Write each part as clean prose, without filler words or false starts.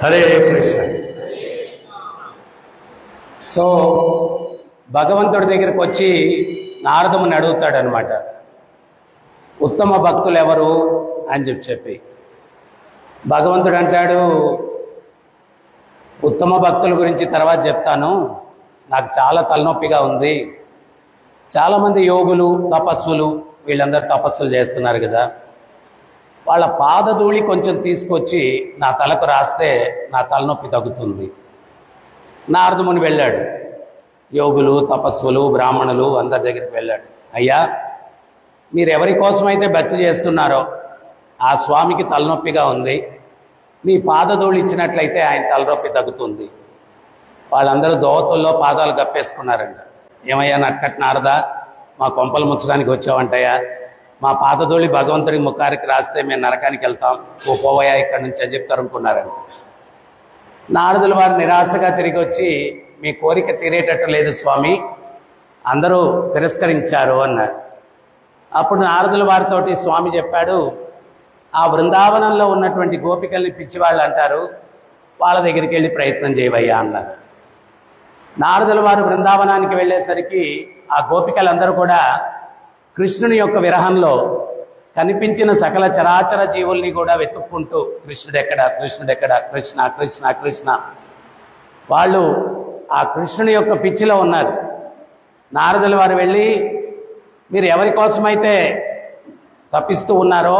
Hare Krishna. So భగవంతుడి దగ్గరికి వచ్చి నారదముని అడుగుతాడు అనమాట, ఉత్తమ భక్తులు ఎవరు అని చెప్పి. భగవంతుడు అంటాడు, ఉత్తమ భక్తుల గురించి తర్వాత చెప్తాను, నాకు చాలా తలనొప్పిగా ఉంది. చాలామంది యోగులు తపస్సులు వీళ్ళందరూ తపస్సులు చేస్తున్నారు కదా, వాళ్ళ పాదధూళి కొంచెం తీసుకొచ్చి నా తలకు రాస్తే నా తలనొప్పి తగ్గుతుంది. నారదముని వెళ్ళాడు, యోగులు తపస్సులు బ్రాహ్మణులు అందరి దగ్గరికి వెళ్ళాడు. అయ్యా, మీరు ఎవరి కోసమైతే భక్తి చేస్తున్నారో ఆ స్వామికి తలనొప్పిగా ఉంది, మీ పాదధూళి ఇచ్చినట్లయితే ఆయన తలనొప్పి తగ్గుతుంది. వాళ్ళందరూ దోవతుల్లో పాదాలు కప్పేసుకున్నారంట. ఏమయ్యా నట్కట్ నారదా, మా కొంపలు ముచ్చడానికి వచ్చావంటయ్యా, మా పాదధూళి భగవంతుడి ముఖానికి రాస్తే మేము నరకానికి వెళ్తాం, పోవయ్యా ఇక్కడి నుంచి అని చెప్పి తరుముకున్నారంట. నారదుల వారు నిరాశగా తిరిగి వచ్చి, మీ కోరిక తీరేటట్టు లేదు స్వామి, అందరూ తిరస్కరించారు అన్నాడు. అప్పుడు నారదుల వారితోటి స్వామి చెప్పాడు, ఆ బృందావనంలో ఉన్నటువంటి గోపికల్ని పిచ్చివాళ్ళు అంటారు, వాళ్ళ దగ్గరికి వెళ్ళి ప్రయత్నం చేయవయ్యా అన్నారు. నారదుల వారు బృందావనానికి వెళ్ళేసరికి ఆ గోపికలందరూ కూడా కృష్ణుని యొక్క విరహంలో కనిపించిన సకల చరాచర జీవుల్ని కూడా వెతుక్కుంటూ కృష్ణుడెక్కడ కృష్ణుడెక్కడ, కృష్ణ కృష్ణ కృష్ణ, వాళ్ళు ఆ కృష్ణుని యొక్క పిచ్చిలో ఉన్నారు. నారదుల వారు వెళ్ళి, మీరు ఎవరి కోసమైతే తప్పిస్తూ ఉన్నారో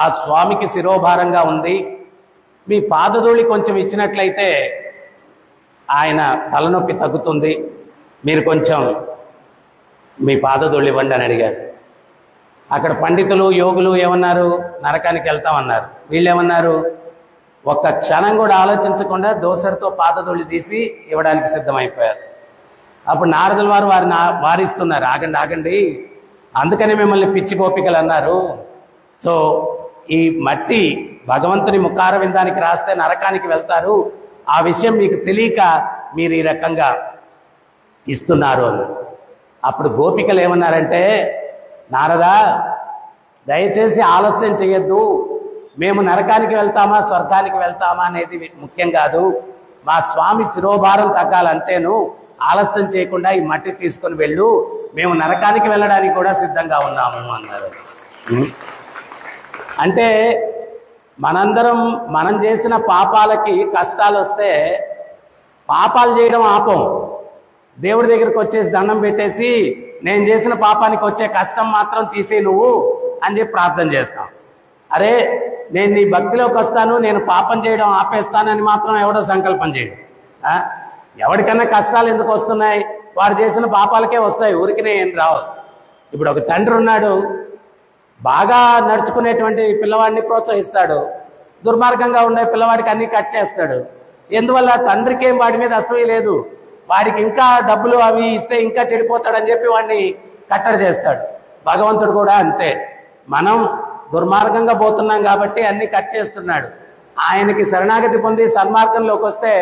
ఆ స్వామికి శిరోభారంగా ఉంది, మీ పాదధూళి కొంచెం ఇచ్చినట్లయితే ఆయన తలనొప్పి తగ్గుతుంది, మీరు కొంచెం మీ పాదధూళి ఇవ్వండి అని అడిగాడు. అక్కడ పండితులు యోగులు ఏమన్నారు, నరకానికి వెళ్తామన్నారు. వీళ్ళేమన్నారు, ఒక్క క్షణం కూడా ఆలోచించకుండా దోసడితో పాదధూళి తీసి ఇవ్వడానికి సిద్ధమైపోయారు. అప్పుడు నారదుల వారు వారిని వారిస్తున్నారు, ఆగండి ఆగండి, అందుకని మిమ్మల్ని పిచ్చి గోపికలు అన్నారు. సో ఈ మట్టి భగవంతుని ముఖార విందానికి రాస్తే నరకానికి వెళ్తారు, ఆ విషయం మీకు తెలియక మీరు ఈ రకంగా ఇస్తున్నారు అని. అప్పుడు గోపికలు ఏమన్నారంటే, నారదా దయచేసి ఆలస్యం చేయొద్దు, మేము నరకానికి వెళ్తామా స్వర్గానికి వెళ్తామా అనేది ముఖ్యం కాదు, మా స్వామి శిరోభారం తగ్గాలంతేను, ఆలస్యం చేయకుండా ఈ మట్టి తీసుకొని వెళ్ళు, మేము నరకానికి వెళ్ళడానికి కూడా సిద్ధంగా ఉన్నాము అన్నారు. అంటే మనందరం మనం చేసిన పాపాలకి కష్టాలు వస్తే పాపాలు చేయడం ఆపం, దేవుడి దగ్గరికి వచ్చేసి దండం పెట్టేసి నేను చేసిన పాపానికి వచ్చే కష్టం మాత్రం తీసే నువ్వు అని చెప్పి ప్రార్థన చేస్తాం. అరే నేను నీ భక్తిలోకి వస్తాను, నేను పాపం చేయడం ఆపేస్తానని మాత్రం ఎవడో సంకల్పం చేయడు. ఎవరికన్నా కష్టాలు ఎందుకు వస్తున్నాయి, వారు చేసిన పాపాలకే వస్తాయి, ఊరికినే ఏం రావు. ఇప్పుడు ఒక తండ్రి ఉన్నాడు, బాగా నడుచుకునేటువంటి పిల్లవాడిని ప్రోత్సహిస్తాడు, దుర్మార్గంగా ఉండే పిల్లవాడికి అన్ని కట్ చేస్తాడు. ఎందువల్ల తండ్రికి ఏం వాడి మీద అసూయ లేదు, వాడికి ఇంకా డబ్బులు అవి ఇస్తే ఇంకా చెడిపోతాడని చెప్పి వాడిని కట్టడి చేస్తాడు. భగవంతుడు కూడా అంతే, మనం దుర్మార్గంగా పోతున్నాం కాబట్టి అన్ని కట్ చేస్తున్నాడు. ఆయనకి శరణాగతి పొంది సన్మార్గంలోకి వస్తే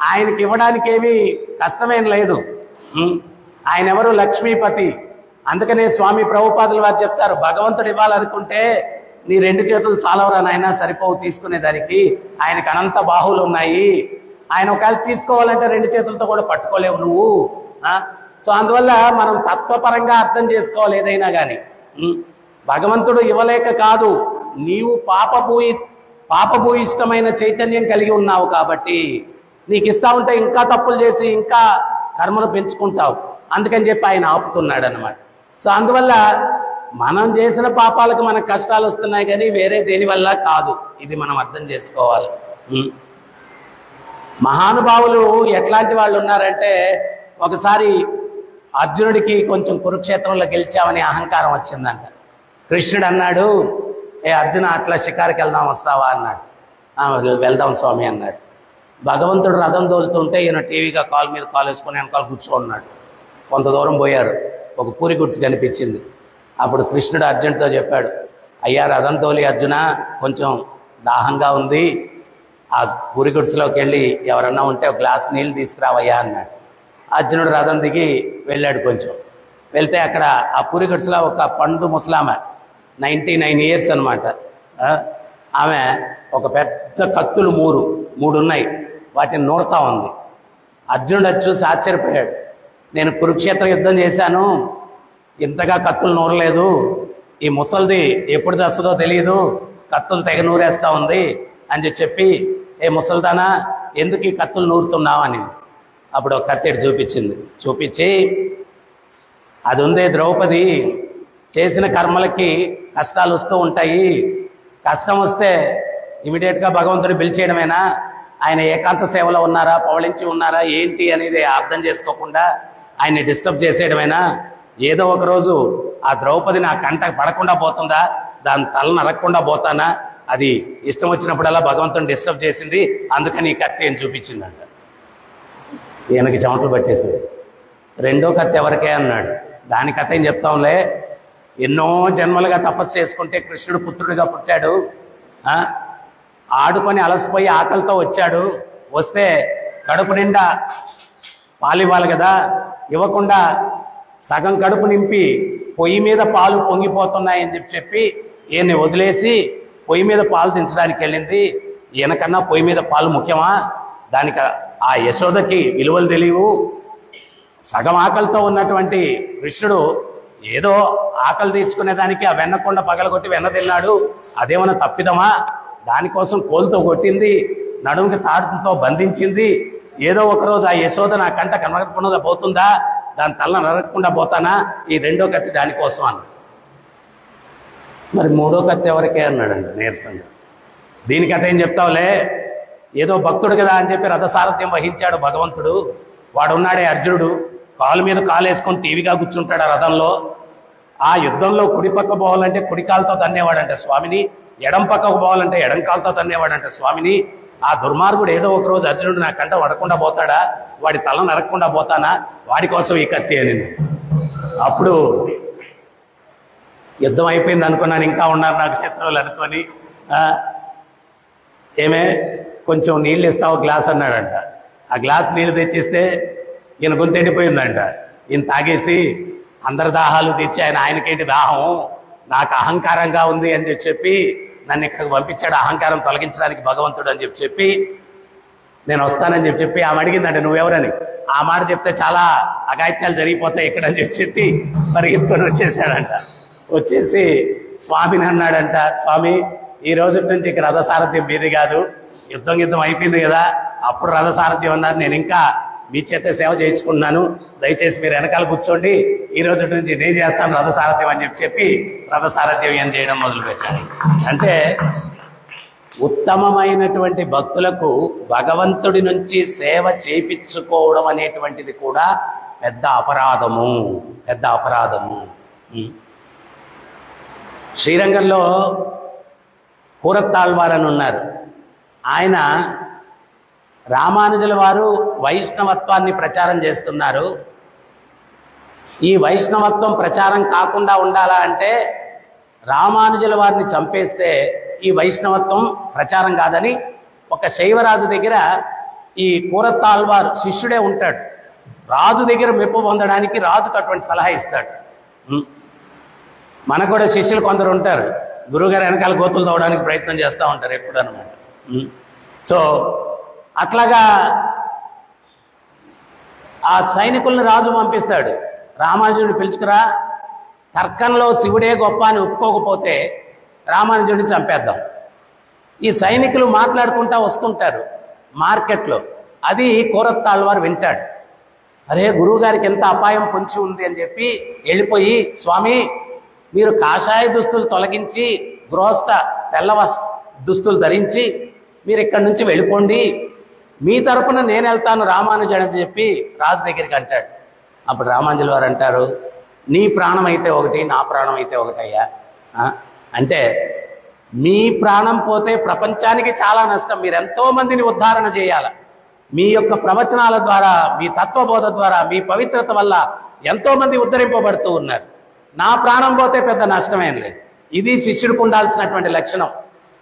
ఆయనకి ఇవ్వడానికి ఏమీ కష్టమేం లేదు. ఆయన ఎవరు, లక్ష్మీపతి. అందుకనే స్వామి ప్రభుపాదుల వారు చెప్తారు, భగవంతుడు ఇవ్వాలనుకుంటే నీ రెండు చేతులు చాలవరా నాయన, సరిపోవు తీసుకునేదానికి, ఆయనకి అనంత బాహువులు ఉన్నాయి, ఆయన ఒకవేళ తీసుకోవాలంటే రెండు చేతులతో కూడా పట్టుకోలేవు నువ్వు. సో అందువల్ల మనం తత్వపరంగా అర్థం చేసుకోవాలి ఏదైనా కానీ. భగవంతుడు ఇవ్వలేక కాదు, నీవు పాపభూయిష్టమైన చైతన్యం కలిగి ఉన్నావు కాబట్టి నీకు ఇస్తా ఉంటే ఇంకా తప్పులు చేసి ఇంకా కర్మను పెంచుకుంటావు, అందుకని చెప్పి ఆయన ఆపుతున్నాడు అన్నమాట. సో అందువల్ల మనం చేసిన పాపాలకు మనకు కష్టాలు వస్తున్నాయి కానీ వేరే దేని వల్ల కాదు, ఇది మనం అర్థం చేసుకోవాలి. మహానుభావులు ఎట్లాంటి వాళ్ళు ఉన్నారంటే, ఒకసారి అర్జునుడికి కొంచెం కురుక్షేత్రంలో గెలిచామని అహంకారం వచ్చిందంట. కృష్ణుడు అన్నాడు, ఏ అర్జున అట్లా షికారుకి వెళ్దాం వస్తావా అన్నాడు. వెళ్దాం స్వామి అన్నాడు. భగవంతుడు రథం తోలుతుంటే ఈయన టీవీగా కాలు మీద కాలు వేసుకొని వెనకాల కూర్చోన్నాడు. కొంత దూరం పోయారు, ఒక పూరి గుడ్స్ కనిపించింది. అప్పుడు కృష్ణుడు అర్జునుడితో చెప్పాడు, అయ్యా రథం తోలి అర్జున, కొంచెం దాహంగా ఉంది, ఆ పూరి గుడ్స్లోకి వెళ్ళి ఎవరన్నా ఉంటే ఒక గ్లాస్ నీళ్ళు తీసుకురావయ్యా అన్నాడు. అర్జునుడు రథం దిగి వెళ్ళాడు. కొంచెం వెళ్తే అక్కడ ఆ పూరి గుడ్స్లో ఒక పండు ముసలామె, 99 years అనమాట, ఆమె ఒక పెద్ద పెద్ద కత్తులు మూడు ఉన్నాయి, వాటిని నూరుతా ఉంది. అర్జునుడు అది చూసి ఆశ్చర్యపోయాడు. నేను కురుక్షేత్ర యుద్ధం చేశాను, ఇంతగా కత్తులు నూరలేదు, ఈ ముసలిది ఎప్పుడు చేస్తుందో తెలియదు, కత్తులు తెగ నూరేస్తా ఉంది అని చెప్పి, ఏ ముసల్దానా ఎందుకు ఈ కత్తులు నూరుతున్నావు అని. అప్పుడు ఒక కత్తిడి చూపించి అది ఉందే ద్రౌపది, చేసిన కర్మలకి కష్టాలు వస్తూ ఉంటాయి, కష్టం వస్తే ఇమీడియట్గా భగవంతుని పిలిచేయడమేనా, ఆయన ఏకాంత సేవలో ఉన్నారా, పవళించి ఉన్నారా ఏంటి అనేది అర్థం చేసుకోకుండా ఆయన్ని డిస్టర్బ్ చేసేయడమేనా, ఏదో ఒకరోజు ఆ ద్రౌపది నా కంట పడకుండా పోతుందా, దాని తల నరక్కుండా పోతానా, అది ఇష్టం వచ్చినప్పుడల్లా భగవంతుని డిస్టర్బ్ చేసింది, అందుకని ఈ కత్తి అని చూపించిందంట. ఈయనకి చెమటలు పట్టేసాడు. రెండో కత్తి ఎవరికే అన్నాడు. దాని కథ ఏం చెప్తాంలే, ఎన్నో జన్మలుగా తపస్సు చేసుకుంటే కృష్ణుడు పుత్రుడిగా పుట్టాడు, ఆడుకొని అలసిపోయి ఆకలితో వచ్చాడు, వస్తే కడుపు నిండా పాలివ్వాలి కదా, ఇవ్వకుండా సగం కడుపు నింపి పొయ్యి మీద పాలు పొంగిపోతున్నాయని చెప్పి ఈయన్ని వదిలేసి పొయ్యి మీద పాలు దించడానికి వెళ్ళింది. ఈయనకన్నా పొయ్యి మీద పాలు ముఖ్యమా, దానికి ఆ యశోదకి విలువలు తెలియవు. సగం ఆకలితో ఉన్నటువంటి కృష్ణుడు ఏదో ఆకలి తీర్చుకునేదానికి ఆ వెన్నకొండ పగలగొట్టి వెన్న తిన్నాడు, అదేమన్నా తప్పిదమా, దానికోసం కోలుతో కొట్టింది, నడుముకి తాడుతో బంధించింది, ఏదో ఒకరోజు ఆ యశోద నా కంట కనబడకుండా పోతుందా, దాని తల నరకకుండా పోతానా, ఈ రెండో కత్తి దానికోసం అన్న. మరి మూడో కత్తి ఎవరికే అన్నాడండి నీరసంగా. దీని కథ ఏం చెప్తావులే, ఏదో భక్తుడు కదా అని చెప్పి రథసారథ్యం వహించాడు భగవంతుడు, వాడు ఉన్నాడే అర్జునుడు, కాలు మీద కాలు వేసుకొని టీవీగా కూర్చుంటాడు ఆ రథంలో. ఆ యుద్ధంలో కుడి పక్క పోవాలంటే కుడి కాలుతో తన్నేవాడంటే స్వామిని, ఎడం పక్కకు పోవాలంటే ఎడం కాలుతో తన్నేవాడంటే స్వామిని. ఆ దుర్మార్గుడు ఏదో ఒక రోజు అర్జునుడు నా కంట పడకుండా పోతాడా, వాడి తల నరకకుండా పోతానా, వాడి కోసం ఈ కత్తి అనింది. అప్పుడు యుద్ధం అయిపోయింది అనుకున్నాను, ఇంకా ఉన్నారు నాకు శత్రువులు అనుకొని, ఏమే కొంచెం నీళ్ళు ఇస్తావు గ్లాస్ అన్నాడంట. ఆ గ్లాస్ నీళ్ళు తెచ్చిస్తే ఈయన గొంతు ఎండిపోయిందంట. ఈయన తాగేసి అందరి దాహాలు తెచ్చి ఆయనకేంటి దాహం, నాకు అహంకారంగా ఉంది అని చెప్పి నన్ను ఇక్కడికి పంపించాడు, అహంకారం తొలగించడానికి భగవంతుడు అని చెప్పి నేను వస్తానని చెప్పి ఆమె అడిగిందంటే నువ్వెవరని. ఆ మాట చెప్తే చాలా అఘాయిత్యాలు జరిగిపోతాయి ఇక్కడ అని చెప్పి పరిగెత్తుకొని వచ్చేసాడంట. వచ్చేసి స్వామిని అన్నాడంట, స్వామి ఈ రోజు నుంచి ఇక రథసారథ్యం మీది కాదు, యుద్ధం అయిపోయింది కదా, అప్పుడు రథసారథ్యం అన్నారు, నేను ఇంకా మీ చేత సేవ చేయించుకున్నాను, దయచేసి మీరు వెనకాల కూర్చోండి, ఈ రోజు నుంచి నేను చేస్తాను రథసారథ్యం అని చెప్పి రథసారథ్యం ఏం చేయడం మొదలుపెట్టాడు. అంటే ఉత్తమమైనటువంటి భక్తులకు భగవంతుడి నుంచి సేవ చేయించుకోవడం అనేటువంటిది కూడా పెద్ద అపరాధము. శ్రీరంగంలో కూరత్తాళ్వార్ అని ఉన్నారు. ఆయన రామానుజుల వారు వైష్ణవత్వాన్ని ప్రచారం చేస్తున్నారు. ఈ వైష్ణవత్వం ప్రచారం కాకుండా ఉండాలా అంటే రామానుజుల వారిని చంపేస్తే ఈ వైష్ణవత్వం ప్రచారం కాదని ఒక శైవరాజు దగ్గర ఈ కూరత్తాళ్వార్ శిష్యుడే ఉంటాడు. రాజు దగ్గర మెప్పు పొందడానికి రాజుకు అటువంటి సలహా ఇస్తాడు. మనకు కూడా శిష్యులు కొందరు ఉంటారు, గురువుగారు వెనకాల గోతులు తవ్వడానికి ప్రయత్నం చేస్తూ ఉంటారు ఎప్పుడు అనమాట. సో అట్లాగా ఆ సైనికుల్ని రాజు పంపిస్తాడు, రామానుజుడిని పిలుచుకురా, తర్కంలో శివుడే గొప్ప అని ఒప్పుకోకపోతే రామానుజుడిని చంపేద్దాం. ఈ సైనికులు మాట్లాడుకుంటా వస్తుంటారు మార్కెట్లో, అది కూరత్తాళ్వార్ వింటాడు. అరే గురువు గారికి ఎంత అపాయం పొంచి ఉంది అని చెప్పి వెళ్ళిపోయి, స్వామి మీరు కాషాయ దుస్తులు తొలగించి గృహస్థ తెల్ల దుస్తులు ధరించి మీరు ఇక్కడి నుంచి వెళ్ళిపోండి, మీ తరపున నేను వెళ్తాను రామానుజుడు అని చెప్పి రాజు దగ్గరికి అంటాడు. అప్పుడు రామానుజుల వారు అంటారు, నీ ప్రాణం అయితే ఒకటి, నా ప్రాణం అయితే ఒకటయ్యా. అంటే మీ ప్రాణం పోతే ప్రపంచానికి చాలా నష్టం, మీరు ఎంతో మందిని ఉద్ధారణ చేయాలి, మీ యొక్క ప్రవచనాల ద్వారా, మీ తత్వబోధ ద్వారా, మీ పవిత్రత వల్ల ఎంతో మంది ఉద్ధరింపబడుతూ ఉన్నారు. నా ప్రాణం పోతే పెద్ద నష్టమేం లేదు. ఇది శిష్యుడికి ఉండాల్సినటువంటి లక్షణం.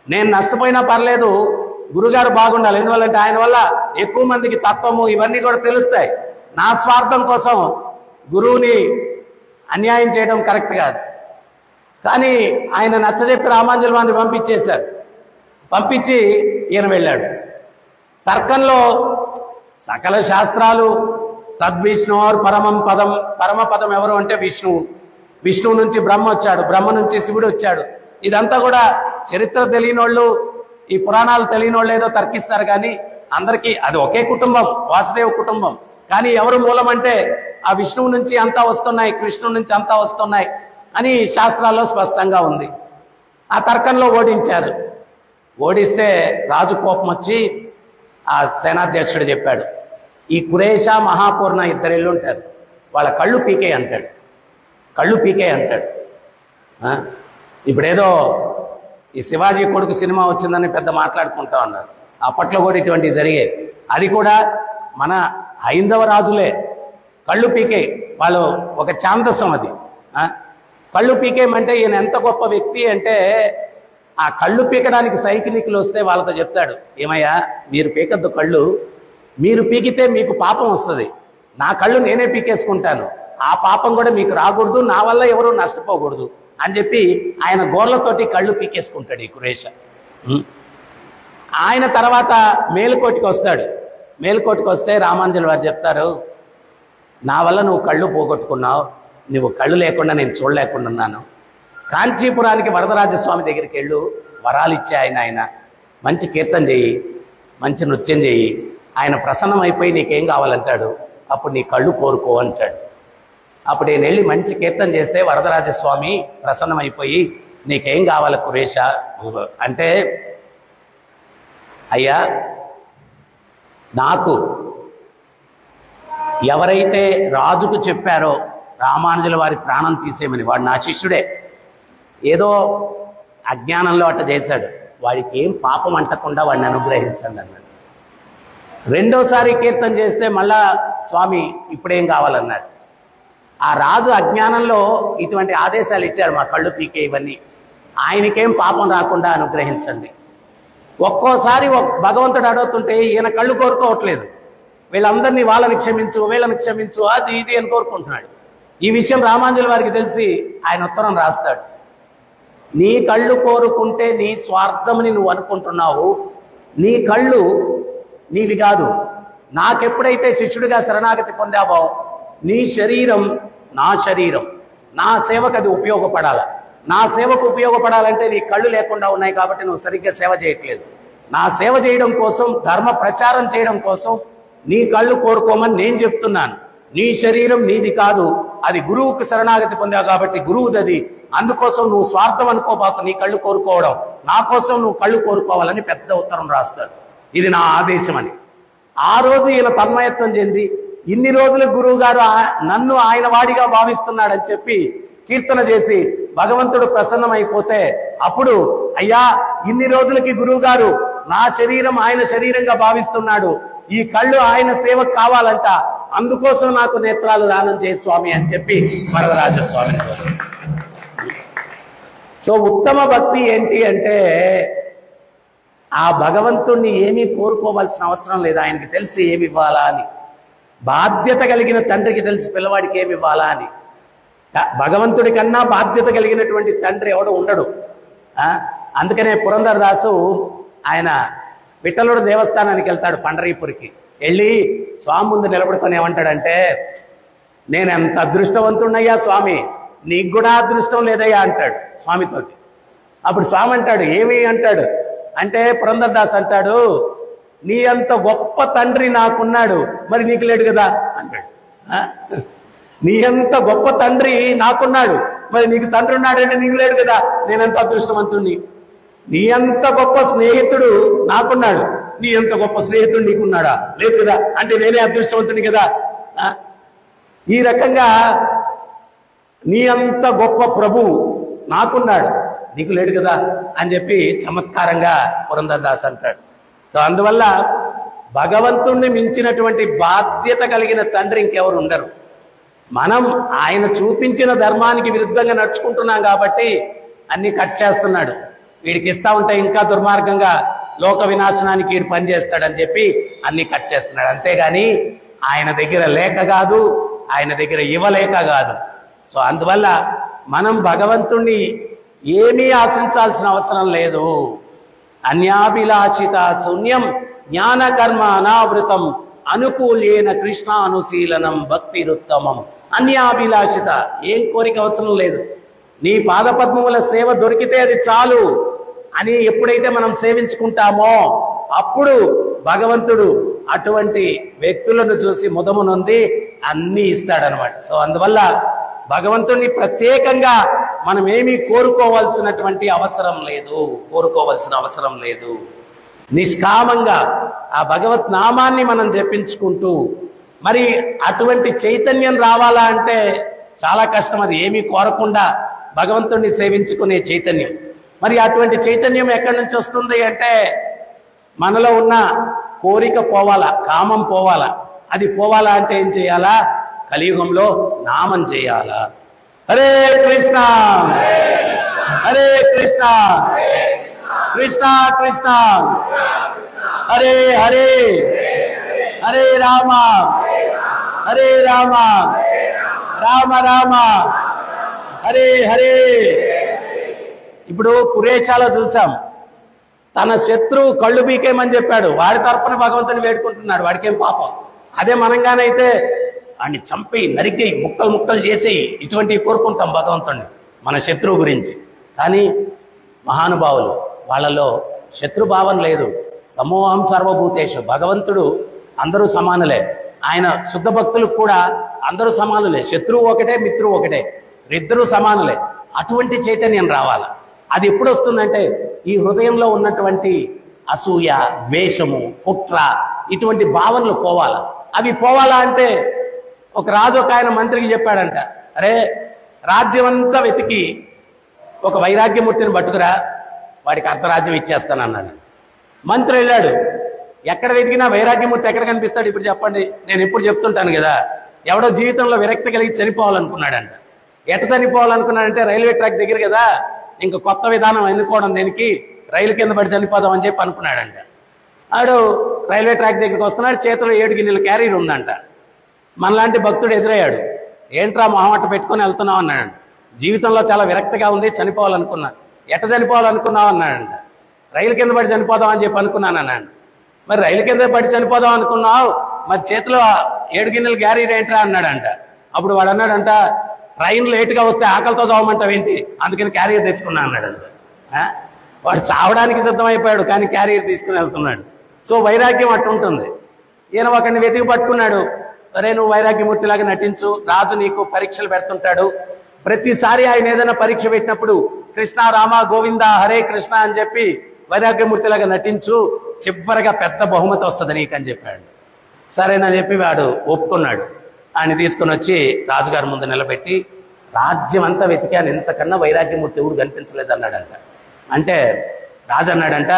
నేను నష్టపోయినా పర్లేదు, గురుగారు బాగుండాలి, ఎందువల్లంటే ఆయన వల్ల ఎక్కువ మందికి తత్వము ఇవన్నీ కూడా తెలుస్తాయి. నా స్వార్థం కోసం గురువుని అన్యాయం చేయడం కరెక్ట్ కాదు. కానీ ఆయన నచ్చజెప్పి రామానుజుల వారిని పంపించి ఈయన వెళ్ళాడు. తర్కంలో సకల శాస్త్రాలు తద్విష్ణుర్ పరమం పదం, పరమ పదం ఎవరు అంటే విష్ణువు. విష్ణువు నుంచి బ్రహ్మ వచ్చాడు, బ్రహ్మ నుంచి శివుడు వచ్చాడు. ఇదంతా కూడా చరిత్ర తెలియనోళ్ళు, ఈ పురాణాలు తెలియనోళ్ళు ఏదో తర్కిస్తారు, కానీ అందరికీ అది ఒకే కుటుంబం, వాసుదేవ కుటుంబం. కానీ ఎవరు మూలం అంటే ఆ విష్ణువు నుంచి అంతా వస్తున్నాయి, కృష్ణుడి నుంచి అంతా వస్తున్నాయి అని శాస్త్రాల్లో స్పష్టంగా ఉంది. ఆ తర్కంలో ఓడించారు. ఓడిస్తే రాజు కోపం వచ్చి ఆ సేనాధ్యక్షుడు చెప్పాడు, ఈ కురేష మహాపూర్ణ ఇద్దరు ఇల్లు ఉంటారు, వాళ్ళ కళ్ళు పీకే అంటాడు, కళ్ళు పీకే అంటాడు. ఇప్పుడేదో ఈ శివాజీ కొడుకు సినిమా వచ్చిందని పెద్ద మాట్లాడుకుంటా ఉన్నారు. అప్పట్లో కూడా ఇటువంటివి జరిగాయి. అది కూడా మన హైందవ రాజులే కళ్ళు పీకే, వాళ్ళు ఒక ఛాందసం అది. కళ్ళు పీకేయమంటే ఈయన ఎంత గొప్ప వ్యక్తి అంటే, ఆ కళ్ళు పీకడానికి సైకినికులు వస్తే వాళ్ళతో చెప్తాడు, ఏమయ్యా మీరు పీకద్దు కళ్ళు, మీరు పీకితే మీకు పాపం వస్తుంది, నా కళ్ళు నేనే పీకేసుకుంటాను, ఆ పాపం కూడా మీకు రాకూడదు, నా వల్ల ఎవరు నష్టపోకూడదు అని చెప్పి ఆయన గోర్లతోటి కళ్ళు పీకేసుకుంటాడు ఈ కురేష. ఆయన తర్వాత మేలుకోటికి వస్తాడు. మేలుకోటికి వస్తే రామానుజుల వారు చెప్తారు, నా వల్ల నువ్వు కళ్ళు పోగొట్టుకున్నావు, నువ్వు కళ్ళు లేకుండా నేను చూడలేకుండా ఉన్నాను, కాంచీపురానికి వరదరాజస్వామి దగ్గరికి వెళ్ళు, వరాలు ఇచ్చే ఆయన మంచి కీర్తన చెయ్యి, మంచి నృత్యం చెయ్యి, ఆయన ప్రసన్నం అయిపోయి నీకేం కావాలంటాడు, అప్పుడు నీ కళ్ళు కోరుకో అంటాడు. అప్పుడు నేను వెళ్ళి మంచి కీర్తన చేస్తే వరదరాజస్వామి ప్రసన్నం అయిపోయి నీకేం కావాలి కురేష అంటే, అయ్యా నాకు ఎవరైతే రాజుకు చెప్పారో రామానుజుల వారి ప్రాణం తీసేయమని, వాడు నా శిష్యుడే, ఏదో అజ్ఞానంలో అట్ట చేశాడు, వాడికి ఏం పాపం అంటకుండా వాడిని అనుగ్రహించండి అన్నాడు. రెండోసారి కీర్తన చేస్తే మళ్ళా స్వామి ఇప్పుడేం కావాలన్నాడు. ఆ రాజు అజ్ఞానంలో ఇటువంటి ఆదేశాలు ఇచ్చాడు, మా కళ్ళు పీకే ఇవన్నీ, ఆయనకేం పాపం రాకుండా అనుగ్రహించండి. ఒక్కోసారి భగవంతుడు అడుగుతుంటే ఈయన కళ్ళు కోరుకోవట్లేదు, వీళ్ళందరినీ వాళ్ళని క్షమించు, వీళ్ళని క్షమించు, అది ఇది అని కోరుకుంటున్నాడు. ఈ విషయం రామానుజుల వారికి తెలిసి ఆయన ఉత్తరం రాస్తాడు, నీ కళ్ళు కోరుకుంటే నీ స్వార్థమని నువ్వు అనుకుంటున్నావు, నీ కళ్ళు నీవి కాదు, నాకెప్పుడైతే శిష్యుడిగా శరణాగతి పొందావో నీ శరీరం నా శరీరం, నా సేవకు అది ఉపయోగపడాల, నా సేవకు ఉపయోగపడాలంటే నీ కళ్ళు లేకుండా ఉన్నాయి కాబట్టి నువ్వు సరిగ్గా సేవ చేయట్లేదు, నా సేవ చేయడం కోసం, ధర్మ ప్రచారం చేయడం కోసం నీ కళ్ళు కోరుకోమని నేను చెప్తున్నాను. నీ శరీరం నీది కాదు, అది గురువుకు శరణాగతి పొందావు కాబట్టి గురువుదది, అందుకోసం నువ్వు స్వార్థం అనుకోబాకు నీ కళ్ళు కోరుకోవడం, నా కోసం నువ్వు కళ్ళు కోరుకోవాలని పెద్ద ఉత్తరం రాస్తాడు, ఇది నా ఆదేశం అని. ఆ రోజు ఈయన తన్మయత్వం చెంది, ఇన్ని రోజులు గురువు గారు నన్ను ఆయన వాడిగా భావిస్తున్నాడని చెప్పి కీర్తన చేసి భగవంతుడు ప్రసన్నమైపోతే, అప్పుడు అయ్యా ఇన్ని రోజులకి గురువు గారు నా శరీరం ఆయన శరీరంగా భావిస్తున్నాడు, ఈ కళ్ళు ఆయన సేవకు కావాలంట, అందుకోసం నాకు నేత్రాలు దానం చేయ స్వామి అని చెప్పి వరదరాజస్వామిని. సో ఉత్తమ భక్తి ఏంటి అంటే, ఆ భగవంతుణ్ణి ఏమీ కోరుకోవాల్సిన అవసరం లేదు, ఆయనకి తెలిసి ఏమి ఇవ్వాలా అని. బాధ్యత కలిగిన తండ్రికి తెలిసి పిల్లవాడికి ఏమి ఇవ్వాలా అని. భగవంతుడి కన్నా బాధ్యత కలిగినటువంటి తండ్రి ఎవడు ఉండడు. అందుకనే పురంధరదాసు ఆయన విఠలుడు దేవస్థానానికి వెళ్తాడు, పండరీపురికి వెళ్ళి స్వామి ముందు నిలబడుకొని ఏమంటాడంటే, నేను ఎంత అదృష్టవంతున్నయ్యా స్వామి, నీకు కూడా అదృష్టం లేదయ్యా అంటాడు స్వామితోటి. అప్పుడు స్వామి అంటాడు, ఏమి అంటాడు అంటే, పురంధరదాస్ అంటాడు, నీ అంత గొప్ప తండ్రి నాకున్నాడు, మరి నీకు లేడు కదా అంటాడు. నీ అంత గొప్ప తండ్రి నాకున్నాడు, మరి నీకు తండ్రి ఉన్నాడంటే నీకు లేడు కదా, నేనంత అదృష్టవంతుణ్ణి. నీ అంత గొప్ప స్నేహితుడు నాకున్నాడు, నీ అంత గొప్ప స్నేహితుడు నీకున్నాడా, లేదు కదా, అంటే నేనే అదృష్టవంతుని కదా. ఈ రకంగా నీ అంత గొప్ప ప్రభువు నాకున్నాడు, నీకు లేడు కదా అని చెప్పి చమత్కారంగా పురంధరదాస్ అంటాడు. సో అందువల్ల భగవంతుణ్ణి మించినటువంటి బాధ్యత కలిగిన తండ్రి ఇంకెవరు ఉండరు. మనం ఆయన చూపించిన ధర్మానికి విరుద్ధంగా నడుచుకుంటున్నాం కాబట్టి అన్ని కట్ చేస్తున్నాడు. వీడికి ఇస్తా ఉంటే ఇంకా దుర్మార్గంగా లోక వినాశనానికి వీడు పనిచేస్తాడని చెప్పి అన్ని కట్ చేస్తున్నాడు. అంతేగాని ఆయన దగ్గర లేక కాదు, ఆయన దగ్గర ఇవ్వలేక కాదు. సో అందువల్ల మనం భగవంతుణ్ణి ఏమీ ఆశించాల్సిన అవసరం లేదు. అన్యాభిలాషిత శూన్యం జ్ఞాన కర్మ అనావృతం అనుకూల్యేన కృష్ణానుశీలనం భక్తిరుత్తమం. అన్యాభిలాషిత, ఏం కోరిక అవసరం లేదు, నీ పాదపద్మముల సేవ దొరికితే అది చాలు అని ఎప్పుడైతే మనం సేవించుకుంటామో అప్పుడు భగవంతుడు అటువంటి వ్యక్తులను చూసి ముదము నొంది అన్ని ఇస్తాడనమాట. సో అందువల్ల భగవంతుడిని ప్రత్యేకంగా మనం ఏమీ కోరుకోవాల్సిన అవసరం లేదు. నిష్కామంగా ఆ భగవత్ నామాన్ని మనం జపించుకుంటూ, మరి అటువంటి చైతన్యం రావాలా అంటే చాలా కష్టం. అది ఏమీ కోరకుండా భగవంతుడిని సేవించుకునే చైతన్యం. మరి అటువంటి చైతన్యం ఎక్కడి నుంచి వస్తుంది అంటే మనలో ఉన్న కోరిక పోవాలా, కామం పోవాలా. అది పోవాలా అంటే ఏం చేయాలా? కలియుగంలో నామం చేయాలా. హరే కృష్ణ హరే కృష్ణ కృష్ణ కృష్ణ హరే హరే హరే రామ హరే రామ రామ రామ హరే హరే. ఇప్పుడు కురేషాలో చూసాం, తన శత్రువు కళ్ళు బీకేమని చెప్పాడు, వాడి తరపున భగవంతుని వేడుకుంటున్నాడు, వాడికేం పాపం. అదే మనంగానైతే వాడిని చంపి నరికి ముక్కలు ముక్కలు చేసి ఇటువంటివి కోరుకుంటాం భగవంతుడిని మన శత్రువు గురించి. కానీ మహానుభావులు వాళ్ళలో శత్రుభావం లేదు. సమూహం సర్వభూతేషు, భగవంతుడు అందరూ సమానులే. ఆయన శుద్ధ భక్తులకు కూడా అందరూ సమానులే, శత్రువు ఒకటే మిత్రువు ఒకటే, ఇద్దరూ సమానులే. అటువంటి చైతన్యం రావాలి. అది ఎప్పుడు వస్తుందంటే ఈ హృదయంలో ఉన్నటువంటి అసూయ, ద్వేషము, కుట్ర, ఇటువంటి భావనలు పోవాలా. అవి పోవాలా అంటే ఒక రాజు ఒక ఆయన మంత్రికి చెప్పాడంట, అరే రాజ్యం అంతా వెతికి ఒక వైరాగ్యమూర్తిని పట్టుకురా, వాడికి అర్ధరాజ్యం ఇచ్చేస్తానన్నాడు. మంత్రి వెళ్ళాడు, ఎక్కడ వెతికినా వైరాగ్యమూర్తి ఎక్కడ కనిపిస్తాడు ఇప్పుడు చెప్పండి? నేను ఎప్పుడు చెప్తుంటాను కదా, ఎవడో జీవితంలో విరక్తి కలిగి చనిపోవాలనుకున్నాడంట. ఎట చనిపోవాలనుకున్నాడంటే రైల్వే ట్రాక్ దగ్గర కదా, ఇంకా కొత్త విధానం ఎన్నుకోవడం దేనికి, రైలు కింద పడి చనిపోదాం అని చెప్పి అనుకున్నాడంట. ఆడు రైల్వే ట్రాక్ దగ్గరికి వస్తున్నాడు, చేతిలో 7 గిన్నెల క్యారీర్ ఉందంట. మనలాంటి భక్తుడు ఎదురయ్యాడు, ఏంట్రా మొహమాట పెట్టుకుని వెళ్తున్నావు అన్నాడు. జీవితంలో చాలా విరక్తిగా ఉంది, చనిపోవాలనుకున్నా. ఎట చనిపోవాలనుకున్నావు అన్నాడంట. రైలు కింద పడి చనిపోదాం అని చెప్పి అనుకున్నాను అన్నాడు. మరి రైలు కింద పడి చనిపోదాం అనుకున్నావు, మరి చేతిలో 7 గిన్నెల క్యారీర్ ఏంట్రా అన్నాడంట. అప్పుడు వాడు అన్నాడంట, ట్రైన్ లేటుగా వస్తే ఆకలితో చావమంటావేంటి, అందుకని క్యారియర్ తెచ్చుకున్నా అన్నాడంట. వాడు చావడానికి సిద్ధమైపోయాడు, కానీ క్యారియర్ తీసుకుని వెళ్తున్నాడు. సో వైరాగ్యం అట్టుంటుంది. ఈయన ఒకరిని వెతికి పట్టుకున్నాడు, అరే నువ్వు వైరాగ్యమూర్తిలాగా నటించు, రాజు నీకు పరీక్షలు పెడుతుంటాడు. ప్రతిసారి ఆయన ఏదైనా పరీక్ష పెట్టినప్పుడు కృష్ణ రామ గోవింద హరే కృష్ణ అని చెప్పి వైరాగ్యమూర్తిలాగా నటించు, చివరిగా పెద్ద బహుమతి వస్తుంది నీకు అని చెప్పాడు. సరేనని చెప్పి వాడు ఒప్పుకున్నాడు. ఆయన తీసుకుని వచ్చి రాజుగారి ముందు నిలబెట్టి, రాజ్యం అంతా వెతికాను, ఎంతకన్నా వైరాగ్యమూర్తి ఎవడు కనిపించలేదు అన్నాడంట. అంటే రాజు అన్నాడంట,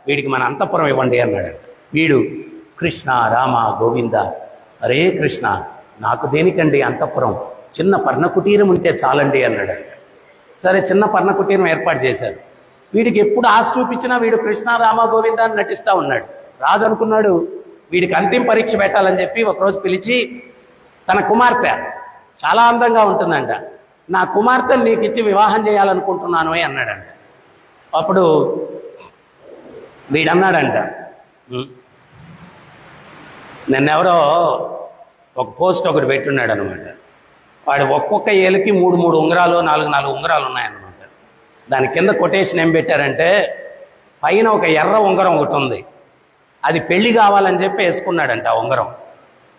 వీడికి మన అంతఃపురం ఇవ్వండి అన్నాడంట. వీడు కృష్ణ రామ గోవింద హరే కృష్ణ, నాకు దేనికండి అంతఃపురం, చిన్న పర్ణకుటీరం ఉంటే చాలండి అన్నాడంట. సరే చిన్న పర్ణకుటీరం ఏర్పాటు చేశారు. వీడికి ఎప్పుడు ఆశ చూపించినా వీడు కృష్ణ రామ గోవింద అని నటిస్తూ ఉన్నాడు. రాజు అనుకున్నాడు వీడికి అంతిమ పరీక్ష పెట్టాలని చెప్పి ఒకరోజు పిలిచి, తన కుమార్తె చాలా అందంగా ఉంటుందంట, నా కుమార్తెను నీకు ఇచ్చి వివాహం చేయాలనుకుంటున్నాను అన్నాడంట. అప్పుడు వీడన్నాడంట, నిన్నెవరో ఒక పోస్ట్ ఒకటి పెట్టున్నాడు అనమాట. వాడు ఒక్కొక్క ఏలుకి 3 ఉంగరాలు 4 ఉంగరాలు ఉన్నాయన్నమాట. దాని కింద కొటేషన్ ఏం పెట్టారంటే, పైన ఒక ఎర్ర ఉంగరం ఒకటి ఉంది, అది పెళ్లి కావాలని చెప్పి వేసుకున్నాడంట. ఆ ఉంగరం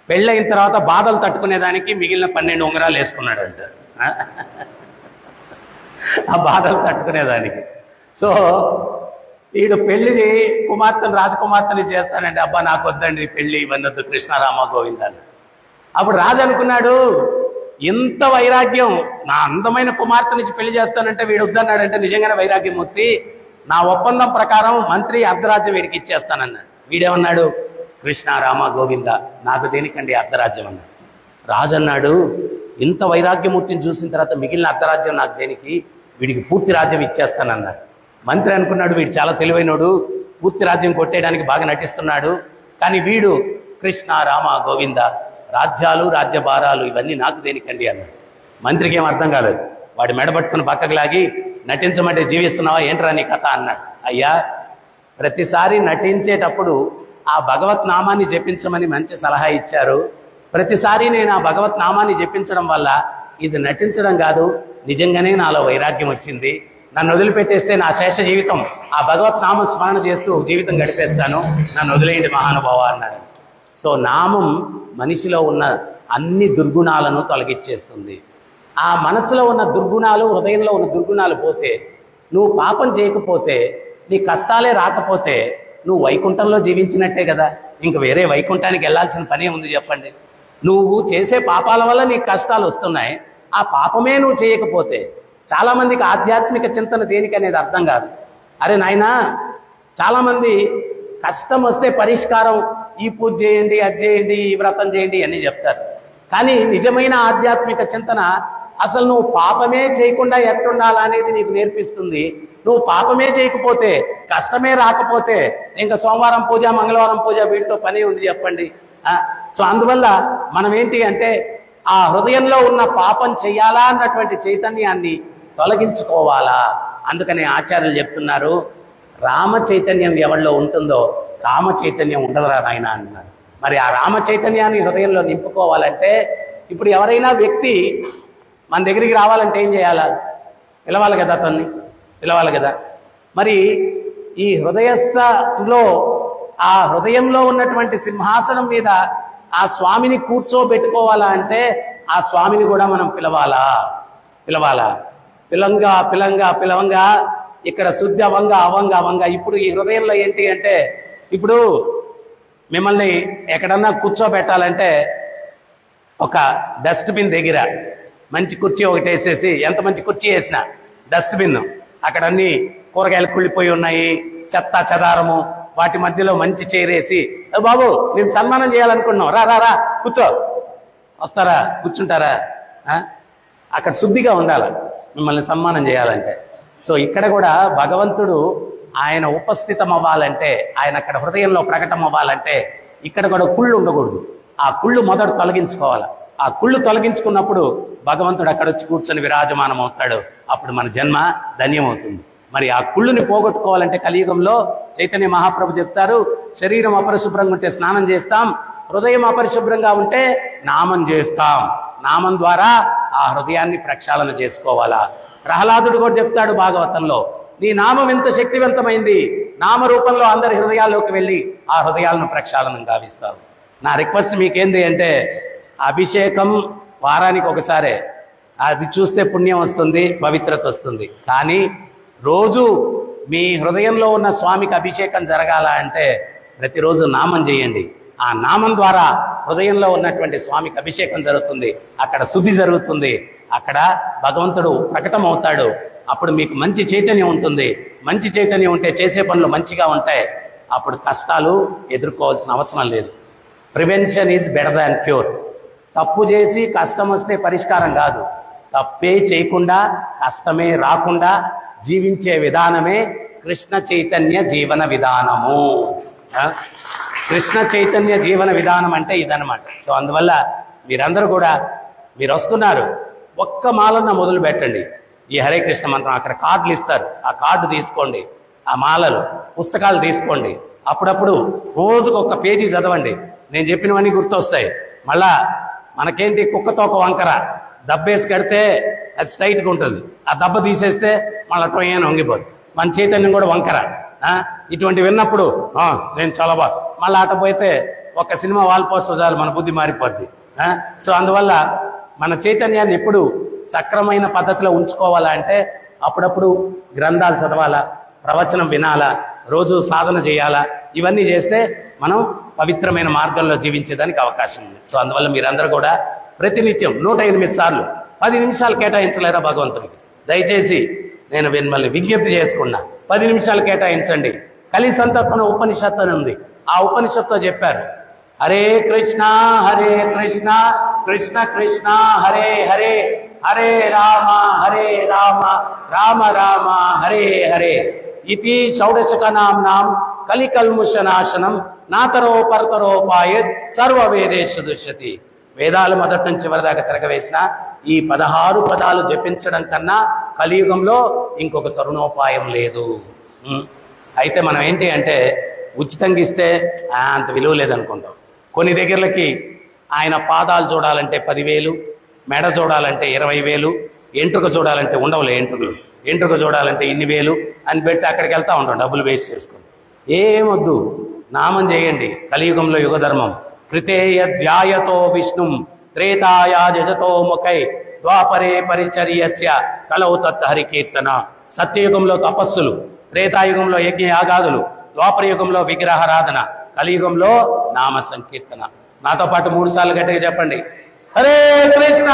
పెళ్ళైన తర్వాత బాధలు తట్టుకునేదానికి మిగిలిన 12 ఉంగరాలు వేసుకున్నాడంట, ఆ బాధలు తట్టుకునేదానికి. సో వీడు పెళ్లి కుమార్తెను రాజకుమార్తెని చేస్తానంటే, అబ్బా నాకు వద్దండి పెళ్లి, ఇవన్నీ వద్దు, కృష్ణారామ గోవిందాన్ని. అప్పుడు రాజు అనుకున్నాడు, ఇంత వైరాగ్యం, నా అందమైన కుమార్తె నుంచి పెళ్లి చేస్తానంటే వీడు వద్దన్నాడంటే నిజంగానే వైరాగ్యమూర్తి, నా ఒప్పందం ప్రకారం మంత్రి అర్ధరాజ్యం వీడికి ఇచ్చేస్తానన్నాడు. వీడేమన్నాడు, కృష్ణ రామ గోవింద నాకు దేనికండి అర్ధరాజ్యం అన్నాడు. రాజు అన్నాడు, ఇంత వైరాగ్యమూర్తిని చూసిన తర్వాత మిగిలిన అర్ధరాజ్యం నాకు దేనికి, వీడికి పూర్తి రాజ్యం ఇచ్చేస్తానన్నాడు. మంత్రి అనుకున్నాడు వీడు చాలా తెలివైనడు, పూర్తి రాజ్యం కొట్టేయడానికి బాగా నటిస్తున్నాడు, కానీ వీడు కృష్ణ రామ గోవింద రాజ్యాలు రాజ్యభారాలు ఇవన్నీ నాకు దేనికండి అన్నాడు. మంత్రికి ఏం అర్థం కాలేదు. వాడి మెడబట్టుకుని పక్కకు లాగి, నటించమంటే జీవిస్తున్నావా ఏంట్రా నీ కథ అన్నాడు. అయ్యా ప్రతిసారి నటించేటప్పుడు ఆ భగవత్ నామాన్ని జపించమని మంచి సలహా ఇచ్చారు. ప్రతిసారి నేను ఆ భగవత్ నామాన్ని జపించడం వల్ల ఇది నటించడం కాదు, నిజంగానే నాలో వైరాగ్యం వచ్చింది. నన్ను వదిలిపెట్టేస్తే నా శేష జీవితం ఆ భగవత్ నామ స్మరణ చేస్తూ జీవితం గడిపేస్తాను, నన్ను వదిలేయండి మహానుభావ అన్నాడు. సో నామం మనిషిలో ఉన్న అన్ని దుర్గుణాలను తొలగించేస్తుంది. ఆ మనసులో ఉన్న దుర్గుణాలు, హృదయంలో ఉన్న దుర్గుణాలు పోతే, నువ్వు పాపం చేయకపోతే, నీ కష్టాలే రాకపోతే నువ్వు వైకుంఠంలో జీవించినట్టే కదా. ఇంక వేరే వైకుంఠానికి వెళ్ళాల్సిన పనే ఉంది చెప్పండి. నువ్వు చేసే పాపాల వల్ల నీకు కష్టాలు వస్తున్నాయి, ఆ పాపమే నువ్వు చేయకపోతే. చాలామందికి ఆధ్యాత్మిక చింతన దేనికి అనేది అర్థం కాదు. అరే నాయనా, చాలామంది కష్టం వస్తే పరిష్కారం ఈ పూజ చేయండి, అది చేయండి, ఈ వ్రతం చేయండి అన్నీ చెప్తారు. కానీ నిజమైన ఆధ్యాత్మిక చింతన అసలు నువ్వు పాపమే చేయకుండా ఎట్టుండాలా అనేది నీకు నేర్పిస్తుంది. నువ్వు పాపమే చేయకపోతే, కష్టమే రాకపోతే ఇంకా సోమవారం పూజ, మంగళవారం పూజ వీటితో పని ఉంది చెప్పండి. సో అందువల్ల మనం ఏంటి అంటే ఆ హృదయంలో ఉన్న పాపం చెయ్యాలా అన్నటువంటి చైతన్యాన్ని తొలగించుకోవాలా. అందుకని ఆచార్యులు చెప్తున్నారు, రామ చైతన్యం ఎవరిలో ఉంటుందో కామ చైతన్యం ఉండదురా నాయన అంటున్నారు. మరి ఆ రామ చైతన్యాన్ని హృదయంలో నింపుకోవాలంటే, ఇప్పుడు ఎవరైనా వ్యక్తి మన దగ్గరికి రావాలంటే ఏం చేయాలా? పిలవాలి కదా, అతన్ని పిలవాలి కదా. మరి ఈ హృదయస్థలో, ఆ హృదయంలో ఉన్నటువంటి సింహాసనం మీద ఆ స్వామిని కూర్చోబెట్టుకోవాలా అంటే ఆ స్వామిని కూడా మనం పిలవాలా. పిలవంగా ఇక్కడ శుద్ధి అవంగా. ఇప్పుడు ఈ హృదయంలో ఏంటి అంటే, ఇప్పుడు మిమ్మల్ని ఎక్కడన్నా కూర్చోబెట్టాలంటే ఒక డస్ట్బిన్ దగ్గర మంచి కుర్చీ ఒకటి వేసేసి, ఎంత మంచి కుర్చీ వేసినా డస్ట్బిన్, అక్కడ అన్ని కూరగాయలు కుళ్ళిపోయి ఉన్నాయి, చెత్త చెదారము, వాటి మధ్యలో మంచి చైరేసి, బాబు నేను సన్మానం చేయాలనుకున్నావు, రా కూర్చో, వస్తారా, కూర్చుంటారా? అక్కడ శుద్ధిగా ఉండాలి మిమ్మల్ని సన్మానం చేయాలంటే. సో ఇక్కడ కూడా భగవంతుడు ఆయన ఉపస్థితం అవ్వాలంటే, ఆయన అక్కడ హృదయంలో ప్రకటన అవ్వాలంటే ఇక్కడ కూడా కుళ్ళు ఉండకూడదు. ఆ కుళ్ళు మొదట తొలగించుకోవాలి. ఆ కుళ్ళు తొలగించుకున్నప్పుడు భగవంతుడు అక్కడ వచ్చి కూర్చొని విరాజమానం అవుతాడు. అప్పుడు మన జన్మ ధన్యమవుతుంది. మరి ఆ కుళ్ళుని పోగొట్టుకోవాలంటే కలియుగంలో చైతన్య మహాప్రభు చెప్తారు, శరీరం అపరిశుభ్రంగా ఉంటే స్నానం చేస్తాం, హృదయం అపరిశుభ్రంగా ఉంటే నామం చేస్తాం. నామం ద్వారా ఆ హృదయాన్ని ప్రక్షాళన చేసుకోవాలా. ప్రహ్లాదుడు కూడా చెప్తాడు భాగవతంలో, నీ నామం ఎంత శక్తివంతమైంది, నామ రూపంలో అందరి హృదయాల్లోకి వెళ్ళి ఆ హృదయాలను ప్రక్షాళనం గావిస్తావు. నా రిక్వెస్ట్ మీకేంది అంటే, అభిషేకం వారానికి ఒకసారే, అది చూస్తే పుణ్యం వస్తుంది, పవిత్రత వస్తుంది. కానీ రోజు మీ హృదయంలో ఉన్న స్వామికి అభిషేకం జరగాల అంటే ప్రతిరోజు నామం చేయండి. ఆ నామం ద్వారా హృదయంలో ఉన్నటువంటి స్వామికి అభిషేకం జరుగుతుంది, అక్కడ శుద్ధి జరుగుతుంది, అక్కడ భగవంతుడు ప్రకటమవుతాడు. అప్పుడు మీకు మంచి చైతన్యం ఉంటుంది. మంచి చైతన్యం ఉంటే చేసే పనులు మంచిగా ఉంటాయి. అప్పుడు కష్టాలు ఎదుర్కోవాల్సిన అవసరం లేదు. Prevention is better than cure. తప్పు చేసి కష్టం వస్తే పరిష్కారం కాదు. తప్పే చేయకుండా, కష్టమే రాకుండా జీవించే విధానమే కృష్ణ చైతన్య జీవన విధానము. కృష్ణ చైతన్య జీవన విధానం అంటే ఇదన్నమాట. సో అందువల్ల మీరందరూ కూడా, మీరు వస్తున్నారు, ఒక్క మాలన్న మొదలు పెట్టండి. ఈ హరే కృష్ణ మంత్రం అక్కడ కార్డులు ఇస్తారు, ఆ కార్డు తీసుకోండి. ఆ మాలలు, పుస్తకాలు తీసుకోండి. అప్పుడప్పుడు రోజుకు ఒక పేజీ చదవండి. నేను చెప్పినవన్నీ గుర్తొస్తాయి. మళ్ళా మనకేంటి, కుక్కతో ఒక వంకర, దబ్బేసి కడితే అది స్ట్రైట్గా ఉంటుంది, ఆ దెబ్బ తీసేస్తే మళ్ళీ ట్రొయ్యని వంగిపోదు. మన చైతన్యం కూడా వంకర. ఇటువంటి విన్నప్పుడు నేను చాలా బాగా, మళ్ళీ ఆటపోతే ఒక సినిమా వాల్ పోస్టర్ చాలు మన బుద్ధి మారిపోద్ది. సో అందువల్ల మన చైతన్యాన్ని ఎప్పుడు సక్రమైన పద్ధతిలో ఉంచుకోవాలా అంటే అప్పుడప్పుడు గ్రంథాలు చదవాలా, ప్రవచనం వినాలా, రోజు సాధన చేయాలా. ఇవన్నీ చేస్తే మనం పవిత్రమైన మార్గంలో జీవించేదానికి అవకాశం ఉంది. సో అందువల్ల మీరందరూ కూడా ప్రతినిత్యం 108 సార్లు 10 నిమిషాలు కేటాయించలేరా భగవంతుడికి? దయచేసి నేను మిమ్మల్ని విజ్ఞప్తి చేసుకున్నా, 10 నిమిషాలు కేటాయించండి. కలి సంతర్పణ ఉపనిషత్తు అని ఉంది. ఆ ఉపనిషత్తులో చెప్పారు, హరే కృష్ణ కృష్ణ కృష్ణ హరే హరే, హరే రామ రామ రామ హరే హరే. ఇతి షౌడశకనాంనాం కలికల్ముషనాశనం నాతరో పరతరోపాయత్ సర్వ వేదేషు దుష్యతి. వేదాలు మొదటి నుంచి చివరిదాకా తిరగవేసిన ఈ 16 పదాలు జపించడం కన్నా కలియుగంలో ఇంకొక తరుణోపాయం లేదు. అయితే మనం ఏంటి అంటే ఉచితంగా ఇస్తే అంత విలువ లేదనుకుంటాం. కొన్ని దగ్గరలకి ఆయన పాదాలు చూడాలంటే 10,000, మెడ చూడాలంటే 20,000, ఎంట్రుక చూడాలంటే ఉండవులే ఎంట్రుక చూడాలంటే ఇన్ని వేలు అని పెడితే అక్కడికి వెళ్తా ఉంటాం డబ్బులు వేస్ట్ చేసుకుని. ఏమొద్దు, నామం చేయండి. కలియుగంలో యుగధర్మం. కృతేయధ్యాయతో విష్ణుం త్రేతాయా జజతో ముఖై ద్వాపరే పరిచర్యస్య కలౌ తత్ హరికీర్తన. సత్యయుగంలో తపస్సులు, త్రేతాయుగంలో యజ్ఞ యాగాదులు, ద్వాపరయుగంలో విగ్రహారాధన, కలియుగంలో నామ సంకీర్తన. నాతో పాటు 3 సార్లు గట్టిగా చెప్పండి, హరే కృష్ణ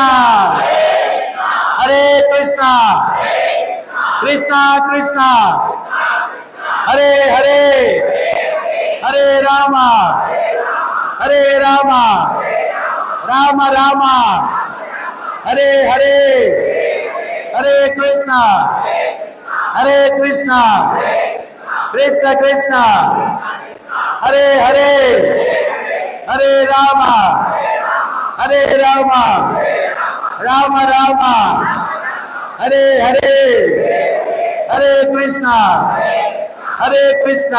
హరే కృష్ణ కృష్ణ కృష్ణ హరే హరే హరే రామ హరే రామ రామ రామ హరే హరే హరే కృష్ణ హరే కృష్ణ కృష్ణ కృష్ణ హరే హరే హరే రామ హరే రామ రామ రామ హరే హరే హరే కృష్ణ హరే కృష్ణ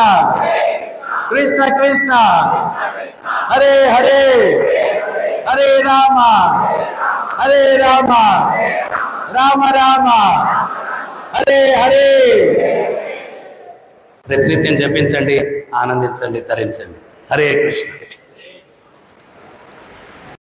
కృష్ణ కృష్ణ హరే హరే హరే రామ హరే రామ రామ రామ హరే హరే. ప్రతినిత్యం జపించండి, ఆనందించండి, తరించండి. హరే కృష్ణ.